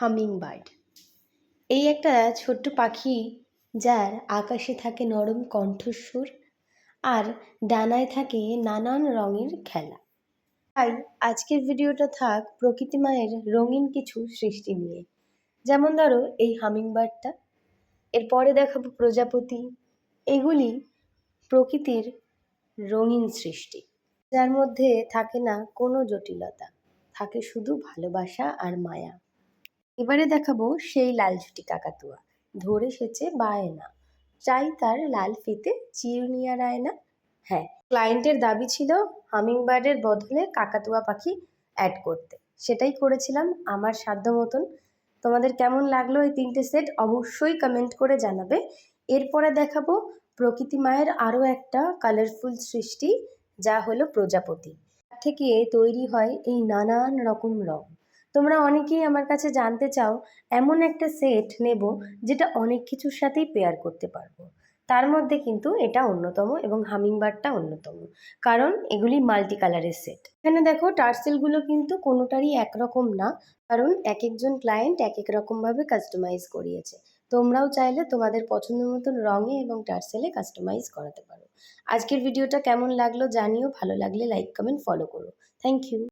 Hummingbird এই একটা ছোট্ট পাখি, যার আকাশে থাকে নরম কণ্ঠস্বর আর ডানায় থাকে নানান রঙের খেলা। তাই আজকের ভিডিওটা থাক প্রকৃতি মায়ের রঙিন কিছু সৃষ্টি নিয়ে। যেমন ধরো এই হামিংবার্ডটা, এরপরে দেখাবো প্রজাপতি। এগুলি প্রকৃতির রঙিন সৃষ্টি, যার মধ্যে থাকে না কোনো জটিলতা, থাকে শুধু ভালোবাসা আর মায়া। এবারে দেখাবো সেই লালঝুটি কাকাতুয়া, ধরে সেচে বায়না, চাই তার লাল ফিতে চিরুনি আর আয়না। হ্যাঁ, ক্লায়েন্টের দাবি ছিল হামিংবার্ডের বদলে কাকাতুয়া পাখি অ্যাড করতে, সেটাই করেছিলাম আমার সাধ্য মতন। তোমাদের কেমন লাগলো এই 3টে সেট অবশ্যই কমেন্ট করে জানাবে। এরপরে দেখাবো প্রকৃতি মায়ের আরও একটা কালারফুল সৃষ্টি, যা হলো প্রজাপতি। তার থেকে তৈরি হয় এই নানান রকম রং। তোমরা অনেকেই আমার কাছে জানতে চাও এমন একটা সেট নেব যেটা অনেক কিছুর সাথেই পেয়ার করতে পারবো। তার মধ্যে কিন্তু এটা অন্যতম এবং হামিংবার্ডটা অন্যতম, কারণ এগুলি মাল্টি কালারের সেট। এখানে দেখো টার্সেলগুলো কিন্তু কোনোটারই একরকম না, কারণ এক একজন ক্লায়েন্ট এক এক রকমভাবে কাস্টমাইজ করিয়েছে। তোমরাও চাইলে তোমাদের পছন্দ মতন রঙে এবং টার্সেলে কাস্টমাইজ করাতে পারো। আজকের ভিডিওটা কেমন লাগলো জানিও, ভালো লাগলে লাইক কমেন্ট ফলো করো। Thank you.